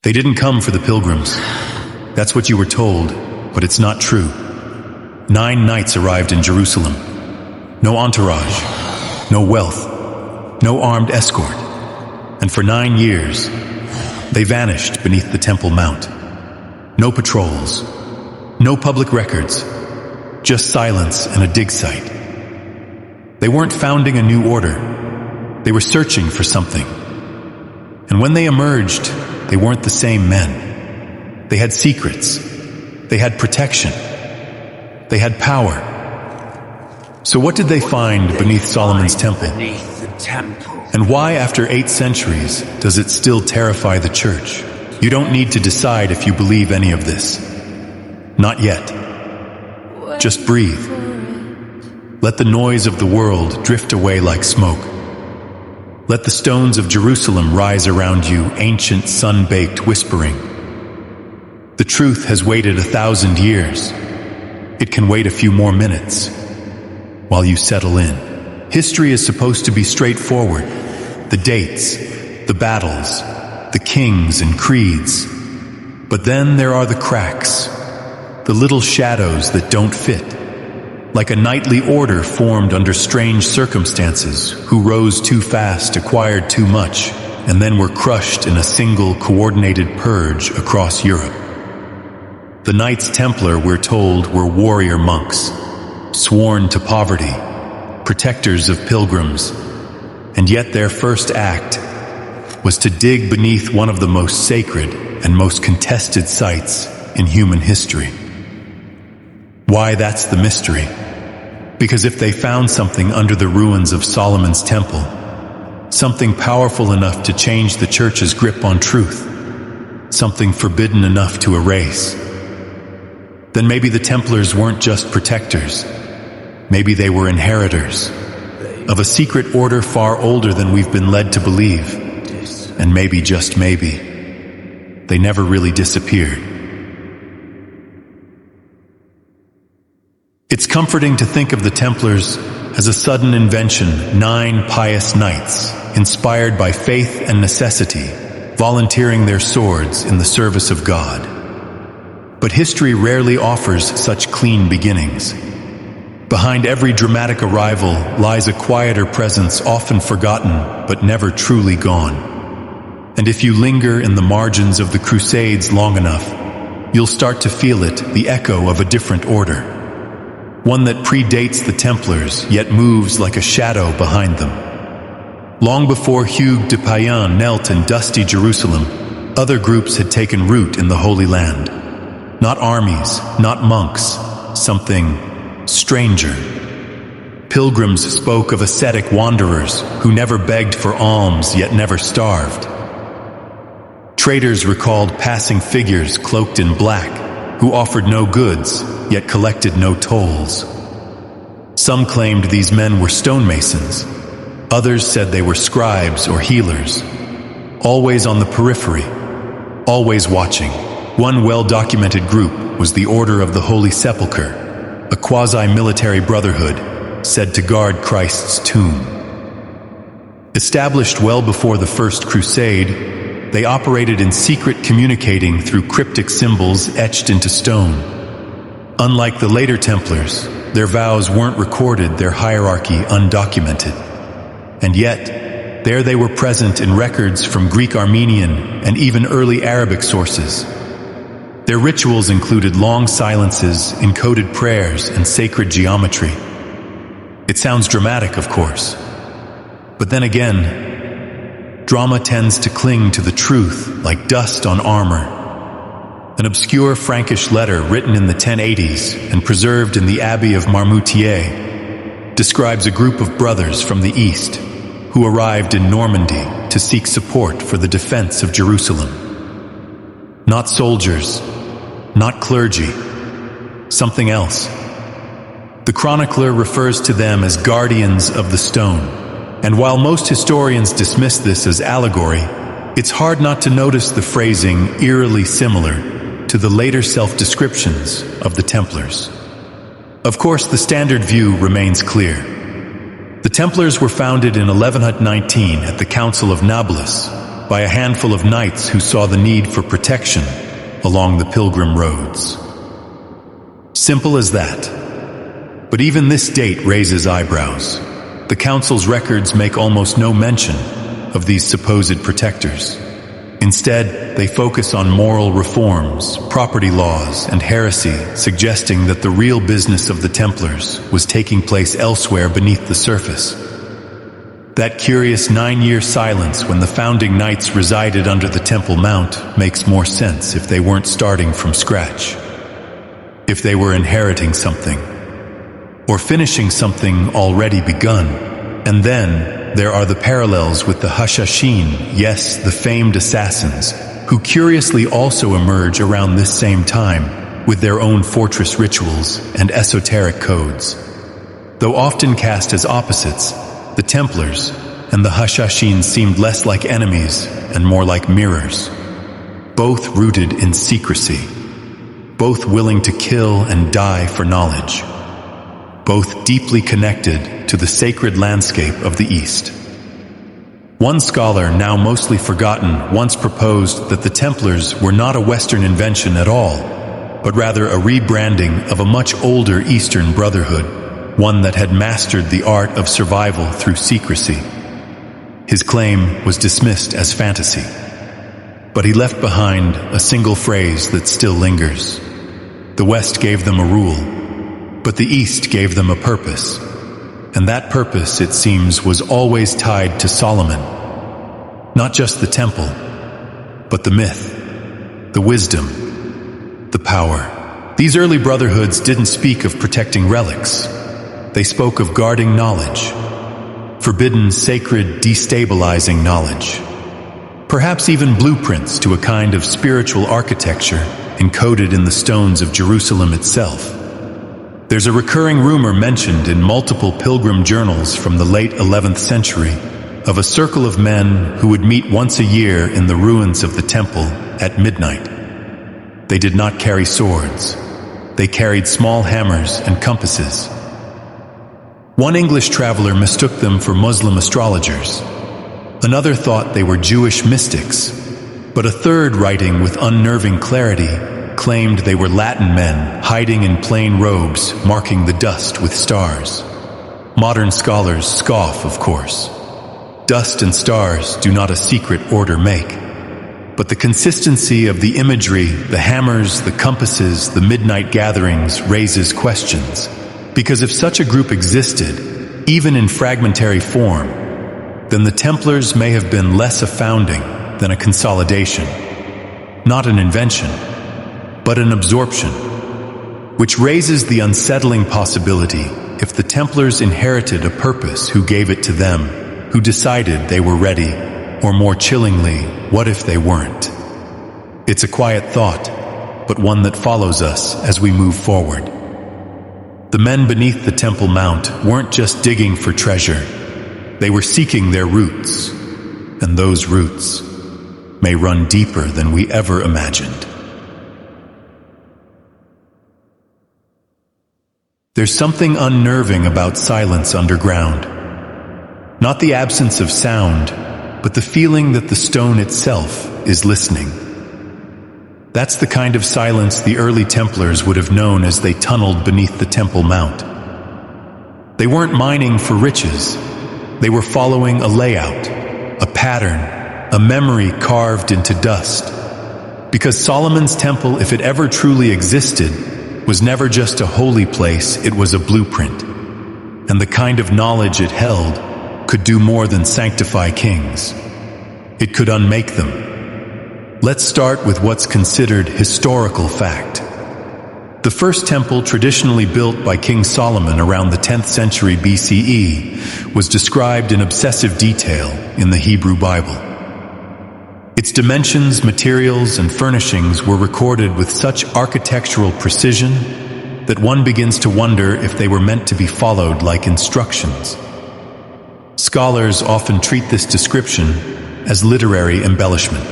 They didn't come for the pilgrims. That's what you were told, but it's not true. 9 knights arrived in Jerusalem. No entourage, no wealth, no armed escort. And for 9 years, they vanished beneath the Temple Mount. No patrols, no public records, just silence and a dig site. They weren't founding a new order. They were searching for something. And when they emerged, they weren't the same men. They had secrets. They had protection. They had power. So what did they find beneath Solomon's temple? And why, after 8 centuries, does it still terrify the church? You don't need to decide if you believe any of this. Not yet. Just breathe. Let the noise of the world drift away like smoke. Let the stones of Jerusalem rise around you, ancient sun-baked whispering. The truth has waited 1,000 years. It can wait a few more minutes while you settle in. History is supposed to be straightforward. The dates, the battles, the kings and creeds. But then there are the cracks, the little shadows that don't fit. Like a knightly order formed under strange circumstances, who rose too fast, acquired too much, and then were crushed in a single coordinated purge across Europe. The Knights Templar, we're told, were warrior monks, sworn to poverty, protectors of pilgrims, and yet their first act was to dig beneath one of the most sacred and most contested sites in human history. Why, that's the mystery. Because if they found something under the ruins of Solomon's temple, something powerful enough to change the church's grip on truth, something forbidden enough to erase, then maybe the Templars weren't just protectors. Maybe they were inheritors of a secret order far older than we've been led to believe. And maybe, just maybe, they never really disappeared. It's comforting to think of the Templars as a sudden invention, 9 pious knights, inspired by faith and necessity, volunteering their swords in the service of God. But history rarely offers such clean beginnings. Behind every dramatic arrival lies a quieter presence, often forgotten, but never truly gone. And if you linger in the margins of the Crusades long enough, you'll start to feel it, the echo of a different order. One that predates the Templars, yet moves like a shadow behind them. Long before Hugues de Payens knelt in dusty Jerusalem, other groups had taken root in the Holy Land. Not armies, not monks, something stranger. Pilgrims spoke of ascetic wanderers who never begged for alms yet never starved. Traders recalled passing figures cloaked in black who offered no goods yet collected no tolls. Some claimed these men were stonemasons. Others said they were scribes or healers. Always on the periphery, always watching. One well-documented group was the Order of the Holy Sepulchre, a quasi-military brotherhood said to guard Christ's tomb. Established well before the First Crusade, they operated in secret, communicating through cryptic symbols etched into stone. Unlike the later Templars, their vows weren't recorded, their hierarchy undocumented. And yet, there they were present in records from Greek, Armenian, and even early Arabic sources. Their rituals included long silences, encoded prayers, and sacred geometry. It sounds dramatic, of course. But then again, drama tends to cling to the truth like dust on armor. An obscure Frankish letter written in the 1080s and preserved in the Abbey of Marmoutier describes a group of brothers from the east who arrived in Normandy to seek support for the defense of Jerusalem. Not soldiers, not clergy, something else. The chronicler refers to them as guardians of the stone, and while most historians dismiss this as allegory, it's hard not to notice the phrasing eerily similar to the later self-descriptions of the Templars. Of course, the standard view remains clear. The Templars were founded in 1119 at the Council of Nablus by a handful of knights who saw the need for protection along the pilgrim roads. Simple as that. But even this date raises eyebrows. The council's records make almost no mention of these supposed protectors. Instead, they focus on moral reforms, property laws, and heresy, suggesting that the real business of the Templars was taking place elsewhere beneath the surface. That curious 9-year silence when the founding knights resided under the Temple Mount makes more sense if they weren't starting from scratch. If they were inheriting something, or finishing something already begun. And then there are the parallels with the Hashashin, yes, the famed assassins, who curiously also emerge around this same time with their own fortress rituals and esoteric codes. Though often cast as opposites, the Templars and the Hashashin seemed less like enemies and more like mirrors, both rooted in secrecy, both willing to kill and die for knowledge, both deeply connected to the sacred landscape of the East. One scholar, now mostly forgotten, once proposed that the Templars were not a Western invention at all, but rather a rebranding of a much older Eastern brotherhood, one that had mastered the art of survival through secrecy. His claim was dismissed as fantasy, but he left behind a single phrase that still lingers. The West gave them a rule, but the East gave them a purpose, and that purpose, it seems, was always tied to Solomon. Not just the temple, but the myth, the wisdom, the power. These early brotherhoods didn't speak of protecting relics. They spoke of guarding knowledge, forbidden, sacred, destabilizing knowledge. Perhaps even blueprints to a kind of spiritual architecture encoded in the stones of Jerusalem itself. There's a recurring rumor mentioned in multiple pilgrim journals from the late 11th century of a circle of men who would meet once a year in the ruins of the temple at midnight. They did not carry swords. They carried small hammers and compasses. One English traveler mistook them for Muslim astrologers. Another thought they were Jewish mystics, but a third, writing with unnerving clarity, claimed they were Latin men hiding in plain robes, marking the dust with stars. Modern scholars scoff, of course. Dust and stars do not a secret order make. But the consistency of the imagery, the hammers, the compasses, the midnight gatherings raises questions. Because if such a group existed, even in fragmentary form, then the Templars may have been less a founding than a consolidation. Not an invention, but an absorption, which raises the unsettling possibility if the Templars inherited a purpose, who gave it to them, who decided they were ready, or more chillingly, what if they weren't? It's a quiet thought, but one that follows us as we move forward. The men beneath the Temple Mount weren't just digging for treasure, they were seeking their roots, and those roots may run deeper than we ever imagined. There's something unnerving about silence underground. Not the absence of sound, but the feeling that the stone itself is listening. That's the kind of silence the early Templars would have known as they tunneled beneath the Temple Mount. They weren't mining for riches. They were following a layout, a pattern, a memory carved into dust. Because Solomon's temple, if it ever truly existed, was never just a holy place, it was a blueprint. And the kind of knowledge it held could do more than sanctify kings. It could unmake them. Let's start with what's considered historical fact. The first temple, traditionally built by King Solomon around the 10th century BCE, was described in obsessive detail in the Hebrew Bible. Its dimensions, materials, and furnishings were recorded with such architectural precision that one begins to wonder if they were meant to be followed like instructions. Scholars often treat this description as literary embellishment,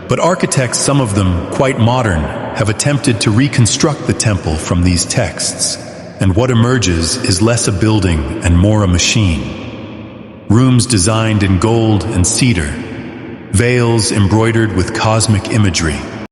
but architects, some of them quite modern, have attempted to reconstruct the temple from these texts, and what emerges is less a building and more a machine. Rooms designed in gold and cedar, veils embroidered with cosmic imagery.